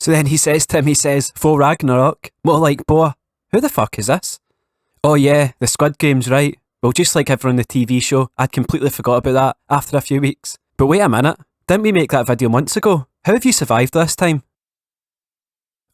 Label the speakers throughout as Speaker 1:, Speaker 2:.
Speaker 1: So then he says to him, he says, "For Ragnarok," more like Boa. Who the fuck is this? Oh yeah, the Squid Game's right. Well, just like everyone on the TV show, I'd completely forgot about that after a few weeks. But wait a minute, didn't we make that video months ago? How have you survived this time?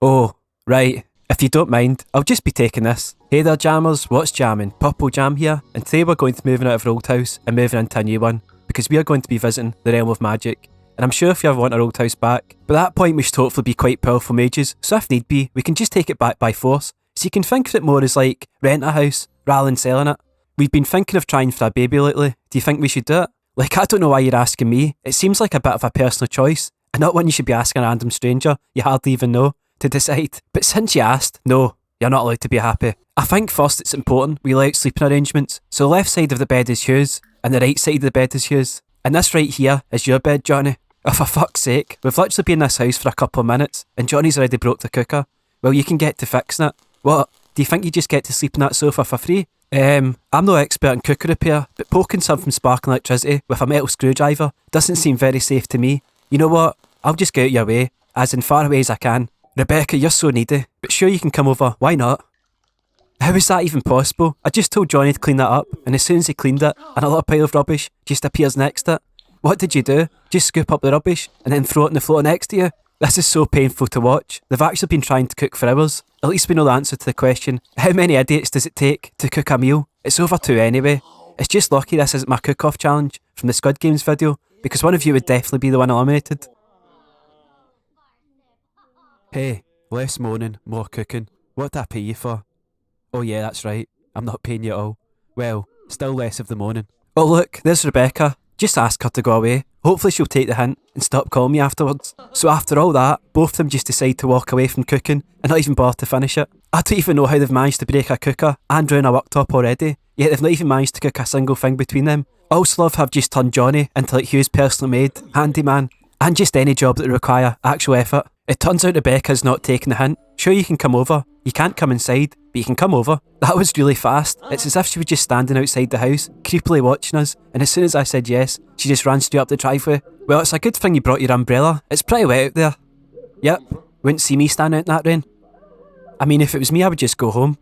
Speaker 1: Oh, right. If you don't mind, I'll just be taking this. Hey there jammers, what's jamming? Purple Jam here, and today we're going to be moving out of our old house and moving into a new one, because we are going to be visiting the realm of magic. And I'm sure if you ever want our old house back, by that point we should hopefully be quite powerful mages, so if need be, we can just take it back by force. So you can think of it more as like rent a house rather than selling it. We've been thinking of trying for a baby lately. Do you think we should do it? Like, I don't know why you're asking me. It seems like a bit of a personal choice, and not one you should be asking a random stranger you hardly even know to decide. But since you asked, no, you're not allowed to be happy. I think first it's important we lay out sleeping arrangements. So the left side of the bed is Hugh's, and the right side of the bed is Hugh's. And this right here is your bed, Johnny. Oh, for fuck's sake, we've literally been in this house for a couple of minutes, and Johnny's already broke the cooker. Well, you can get to fixing it. What? Do you think you just get to sleep on that sofa for free? I'm no expert in cooker repair, but poking something sparking electricity with a metal screwdriver doesn't seem very safe to me. You know what? I'll just get out your way, as far away as I can. Rebecca, you're so needy, but sure you can come over, why not? How is that even possible? I just told Johnny to clean that up, and as soon as he cleaned it, another pile of rubbish just appears next to it. What did you do? Just scoop up the rubbish and then throw it on the floor next to you? This is so painful to watch. They've actually been trying to cook for hours. At least we know the answer to the question, how many idiots does it take to cook a meal? It's over 2 anyway. It's just lucky this isn't my cook-off challenge from the Squid Games video, because one of you would definitely be the one eliminated. Hey, less moaning, more cooking. What did I pay you for? Oh yeah, that's right. I'm not paying you at all. Well, still less of the moaning. Oh look, there's Rebecca. Just ask her to go away. Hopefully she'll take the hint and stop calling me afterwards. So after all that, both of them just decide to walk away from cooking and not even bother to finish it. I don't even know how they've managed to break a cooker and ruin a worktop already, yet they've not even managed to cook a single thing between them. I also love how I've just turned Johnny into like Hugh's personal maid, handyman, and just any job that require actual effort. It turns out Rebecca's not taking the hint. Sure, you can come over. You can't come inside, but you can come over. That was really fast. It's as if she was just standing outside the house, creepily watching us, and as soon as I said yes, she just ran straight up the driveway. Well, it's a good thing you brought your umbrella. It's pretty wet out there. Yep, wouldn't see me standing out in that rain. I mean, if it was me, I would just go home.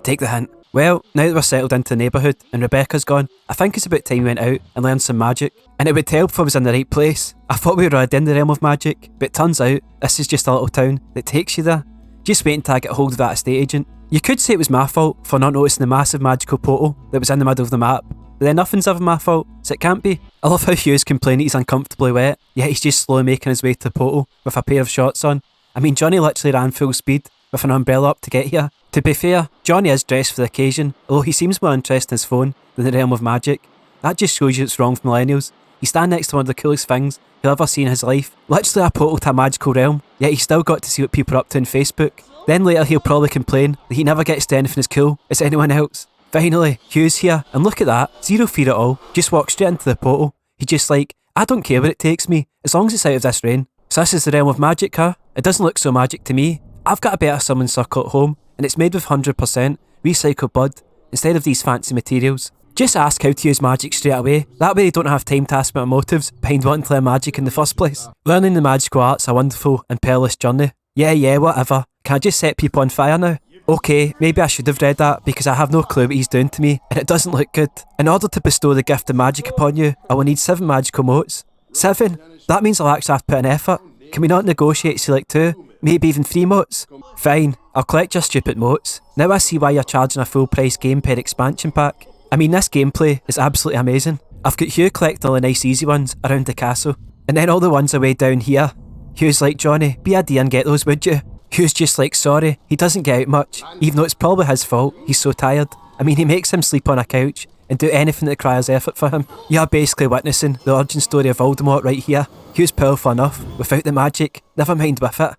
Speaker 1: Take the hint. Well, now that we're settled into the neighbourhood and Rebecca's gone, I think it's about time we went out and learned some magic. And it would help if I was in the right place. I thought we were already in the realm of magic, but it turns out this is just a little town that takes you there. Just wait until I get hold of that estate agent. You could say it was my fault for not noticing the massive magical portal that was in the middle of the map, but then nothing's ever my fault, so it can't be. I love how Hugh's complaining he's uncomfortably wet, yet he's just slowly making his way to the portal with a pair of shorts on. I mean, Johnny literally ran full speed with an umbrella up to get here. To be fair, Johnny is dressed for the occasion, although he seems more interested in his phone than the realm of magic. That just shows you it's wrong for millennials. He stands next to one of the coolest things he'll ever see in his life. Literally a portal to a magical realm, yet he's still got to see what people are up to on Facebook. Then later he'll probably complain that he never gets to anything as cool as anyone else. Finally, Hugh's here, and look at that, zero fear at all, just walks straight into the portal. He's just like, I don't care where it takes me, as long as it's out of this rain. So this is the realm of magic, huh? It doesn't look so magic to me. I've got a better summon circle at home, and it's made with 100% recycled blood, instead of these fancy materials. Just ask how to use magic straight away, that way they don't have time to ask my motives behind wanting to learn magic in the first place. Learning the magical art's a wonderful and perilous journey. Yeah, whatever. Can I just set people on fire now? Okay, maybe I should have read that because I have no clue what he's doing to me, and it doesn't look good. In order to bestow the gift of magic upon you, I will need 7 magical motes. 7? That means I'll actually have to put an effort. Can we not negotiate, say like 2? Maybe even 3 motes? Fine, I'll collect your stupid motes. Now I see why you're charging a full price game per expansion pack. I mean, this gameplay is absolutely amazing. I've got Hugh collecting all the nice easy ones around the castle, and then all the ones away down here. Hugh's like, Johnny, be a dear and get those, would you? Hugh's just like, sorry, he doesn't get out much, even though it's probably his fault, he's so tired. I mean, he makes him sleep on a couch and do anything that requires effort for him. You're basically witnessing the origin story of Voldemort right here. Hugh's powerful enough without the magic, never mind with it.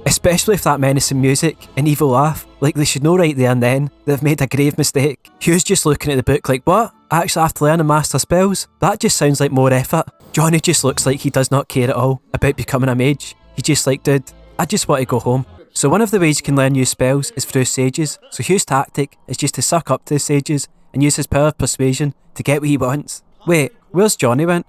Speaker 1: Especially if that menacing music and evil laugh, like they should know right there and then they've made a grave mistake. Hugh's just looking at the book like, what? I actually have to learn and master spells? That just sounds like more effort. Johnny just looks like he does not care at all about becoming a mage. He's just like, dude, I just want to go home. So one of the ways you can learn new spells is through sages. So Hugh's tactic is just to suck up to the sages and use his power of persuasion to get what he wants. Wait, where's Johnny went?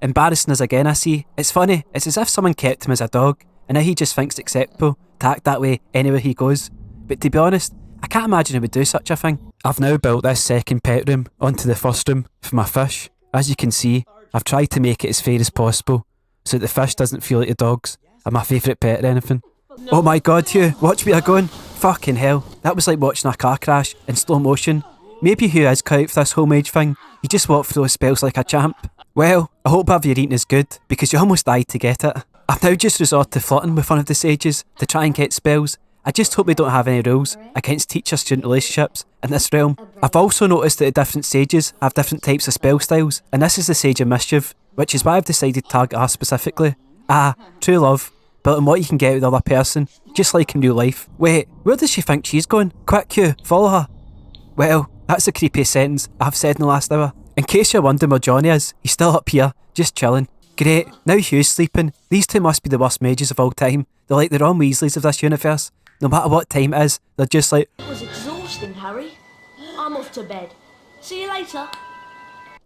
Speaker 1: Embarrassing us again, I see. It's funny, it's as if someone kept him as a dog, and now he just thinks it's acceptable to act that way anywhere he goes. But to be honest, I can't imagine he would do such a thing. I've now built this second pet room onto the first room for my fish. As you can see, I've tried to make it as fair as possible, so that the fish doesn't feel like the dogs are my favourite pet or anything. Oh my god, Hugh, watch where you're going. Fucking hell, that was like watching a car crash in slow motion. Maybe Hugh is cut out for this whole mage thing. He just walked through those spells like a champ. Well, I hope whatever you're eating is good, because you almost died to get it. I've now just resorted to flirting with one of the sages to try and get spells. I just hope they don't have any rules against teacher-student relationships in this realm. I've also noticed that the different sages have different types of spell styles, and this is the Sage of Mischief, which is why I've decided to target her specifically. True love, built on what you can get with the other person, just like in real life. Wait, where does she think she's going? Quick, Hugh, follow her. Well, that's the creepiest sentence I've said in the last hour. In case you're wondering where Johnny is, he's still up here, just chilling. Great, now Hugh's sleeping. These two must be the worst mages of all time. They're like the Ron Weasleys of this universe. No matter what time it is, they're just like...
Speaker 2: It was exhausting, Harry. I'm off to bed. See you later.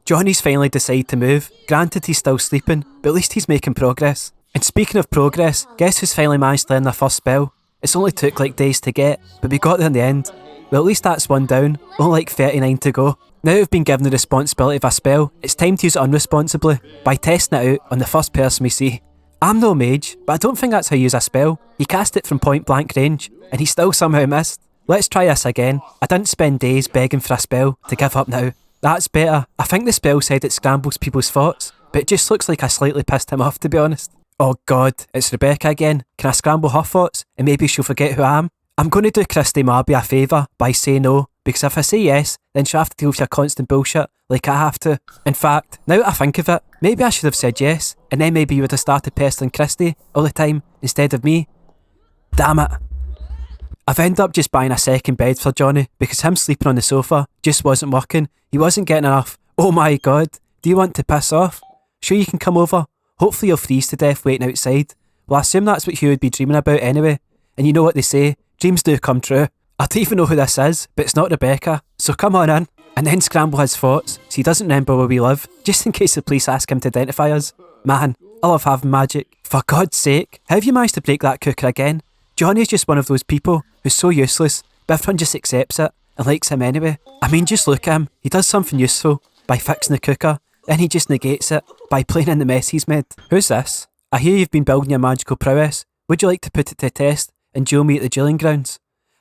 Speaker 1: Johnny's finally decided to move. Granted he's still sleeping, but at least he's making progress. And speaking of progress, guess who's finally managed to learn their first spell? It's only took like days to get, but we got there in the end. Well, at least that's one down, only like 39 to go. Now we've been given the responsibility of a spell, it's time to use it unresponsibly, by testing it out on the first person we see. I'm no mage, but I don't think that's how you use a spell. He cast it from point blank range, and he still somehow missed. Let's try this again. I didn't spend days begging for a spell to give up now. That's better. I think the spell said it scrambles people's thoughts, but it just looks like I slightly pissed him off, to be honest. Oh god, it's Rebecca again. Can I scramble her thoughts, and maybe she'll forget who I am? I'm going to do Christy Marby a favour by saying no, because if I say yes, then she'll have to deal with your constant bullshit, like I have to. In fact, now that I think of it, maybe I should have said yes, and then maybe you would have started pestering Christy all the time, instead of me. Damn it. I've ended up just buying a second bed for Johnny, because him sleeping on the sofa just wasn't working. He wasn't getting enough. Oh my god, do you want to piss off? Sure you can come over? Hopefully you'll freeze to death waiting outside. Well, I assume that's what Hugh would be dreaming about anyway. And you know what they say, dreams do come true. I don't even know who this is, but it's not Rebecca, so come on in. And then scramble his thoughts, so he doesn't remember where we live, just in case the police ask him to identify us. Man, I love having magic. For God's sake, how have you managed to break that cooker again? Johnny's just one of those people who's so useless, but everyone just accepts it and likes him anyway. I mean, just look at him. He does something useful by fixing the cooker, then he just negates it by playing in the mess he's made. Who's this? I hear you've been building your magical prowess. Would you like to put it to test and duel me at the dueling grounds?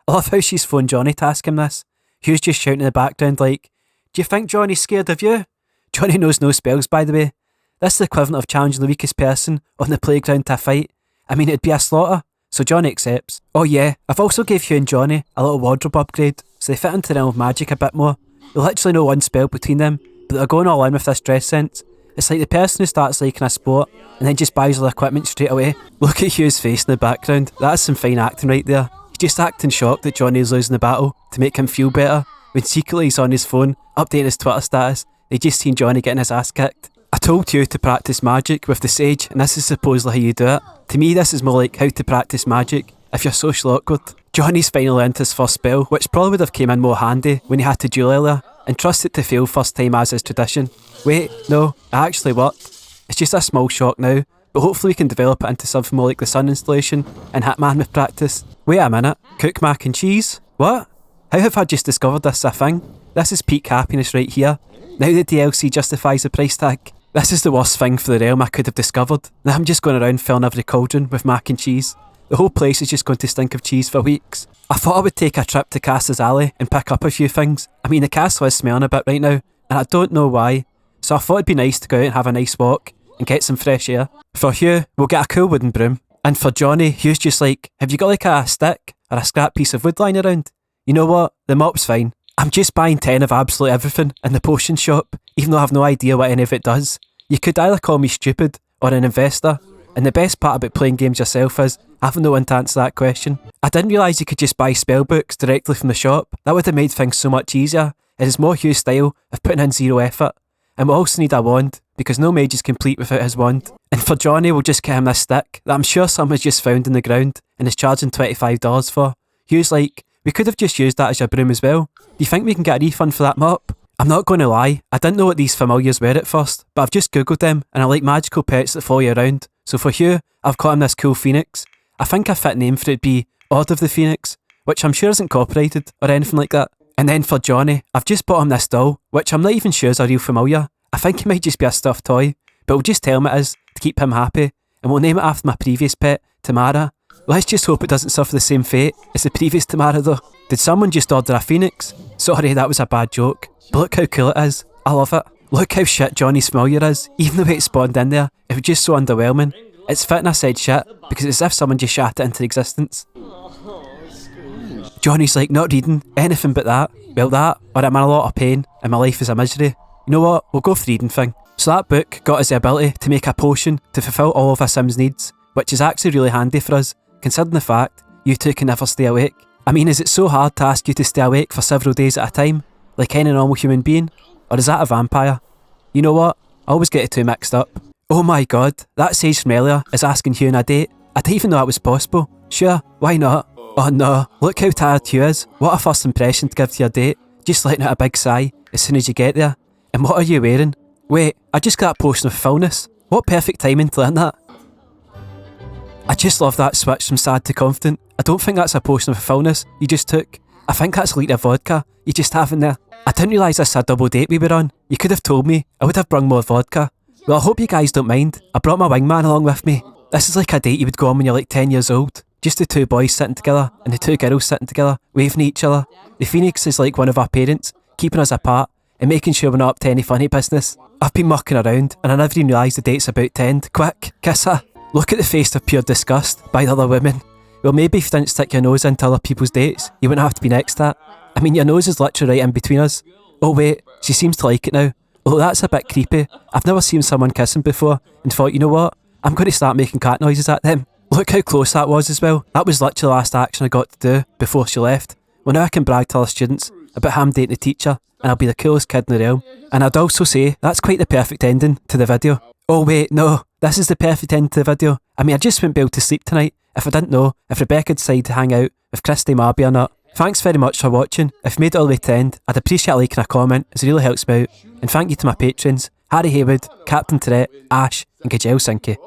Speaker 1: I love how she's phoned Johnny to ask him this. Hugh's just shouting in the background like, do you think Johnny's scared of you? Johnny knows no spells, by the way. This is the equivalent of challenging the weakest person on the playground to a fight. I mean, it'd be a slaughter, so Johnny accepts. Oh yeah, I've also gave Hugh and Johnny a little wardrobe upgrade, so they fit into the realm of magic a bit more. There's literally no one spell between them, but they're going all in with this dress sense. It's like the person who starts liking a sport and then just buys all the equipment straight away. Look at Hugh's face in the background. That's some fine acting right there. He's just acting shocked that Johnny's losing the battle to make him feel better, when secretly he's on his phone, updating his Twitter status. They just seen Johnny getting his ass kicked. I told you to practice magic with the sage, and this is supposedly how you do it. To me, this is more like how to practice magic if you're social awkward. Johnny's finally learned his first spell, which probably would have came in more handy when he had to duel earlier, and trust it to fail first time as is tradition. Wait, no, it actually worked. It's just a small shock now, but hopefully we can develop it into something more like the sun installation and Hitman with practice. Wait a minute, cook mac and cheese? What? How have I just discovered this a thing? This is peak happiness right here. Now the DLC justifies the price tag. This is the worst thing for the realm I could have discovered. Now I'm just going around filling every cauldron with mac and cheese. The whole place is just going to stink of cheese for weeks. I thought I would take a trip to Cass's Alley and pick up a few things. I mean, the castle is smelling a bit right now, and I don't know why. So I thought it'd be nice to go out and have a nice walk and get some fresh air. For Hugh, we'll get a cool wooden broom. And for Johnny, Hugh's just like, have you got like a stick or a scrap piece of wood lying around? You know what? The mop's fine. I'm just buying 10 of absolutely everything in the potion shop, even though I have no idea what any of it does. You could either call me stupid or an investor, and the best part about playing games yourself is having no one to answer that question. I didn't realise you could just buy spell books directly from the shop. That would have made things so much easier. It is more Hugh's style of putting in zero effort. And we'll also need a wand, because no mage is complete without his wand. And for Johnny, we'll just get him this stick that I'm sure someone's just found in the ground and is charging $25 for. Hugh's like, we could have just used that as your broom as well. Do you think we can get a refund for that mop? I'm not going to lie, I didn't know what these familiars were at first, but I've just googled them and I like magical pets that follow you around. So for Hugh, I've got him this cool phoenix. I think a fit name for it would be Order of the Phoenix, which I'm sure isn't copyrighted or anything like that. And then for Johnny, I've just bought him this doll, which I'm not even sure is a real familiar. I think it might just be a stuffed toy, but we'll just tell him it is to keep him happy, and we'll name it after my previous pet, Tamara. Let's just hope it doesn't suffer the same fate as the previous Tamara though. Did someone just order a phoenix? Sorry, that was a bad joke. But look how cool it is. I love it. Look how shit Johnny's familiar is. Even the way it spawned in there, it was just so underwhelming. It's fitting I said shit, because it's as if someone just shat it into existence. Johnny's like, not reading, anything but that. Well that, or I'm in a lot of pain, and my life is a misery. You know what, we'll go for the reading thing. So that book got us the ability to make a potion to fulfil all of our Sims' needs, which is actually really handy for us, considering the fact you two can never stay awake. I mean, is it so hard to ask you to stay awake for several days at a time, like any normal human being? Or is that a vampire? You know what? I always get the two mixed up. Oh my god, that sage from earlier is asking Hugh on a date. I didn't even know that was possible. Sure, why not? Oh no, look how tired Hugh is. What a first impression to give to your date. Just letting out a big sigh as soon as you get there. And what are you wearing? Wait, I just got a potion of fullness. What perfect timing to learn that. I just love that switch from sad to confident. I don't think that's a potion of fullness you just took. I think that's a litre of vodka you just have in there. I didn't realise this was a double date we were on. You could have told me. I would have brung more vodka. Well, I hope you guys don't mind. I brought my wingman along with me. This is like a date you would go on when you're like 10 years old. Just the two boys sitting together and the two girls sitting together, waving at each other. The Phoenix is like one of our parents, keeping us apart and making sure we're not up to any funny business. I've been mucking around and I never even realised the date's about to end. Quick, kiss her. Look at the face of pure disgust by the other women. Well, maybe if you didn't stick your nose into other people's dates, you wouldn't have to be next to that. I mean, your nose is literally right in between us. Oh wait, she seems to like it now. Although that's a bit creepy. I've never seen someone kissing before and thought, you know what? I'm going to start making cat noises at them. Look how close that was as well. That was literally the last action I got to do before she left. Well, now I can brag to other students about him dating the teacher and I'll be the coolest kid in the realm. And I'd also say that's quite the perfect ending to the video. Oh wait, no, this is the perfect end to the video. I mean, I just wouldn't be able to sleep tonight if I didn't know if Rebecca decided to hang out with Christy Marby or not. Thanks very much for watching. If you made it all the way to the end, I'd appreciate a like and a comment as it really helps me out. And thank you to my patrons, Harry Haywood, Captain Tourette, Ash and Gajel Sinky.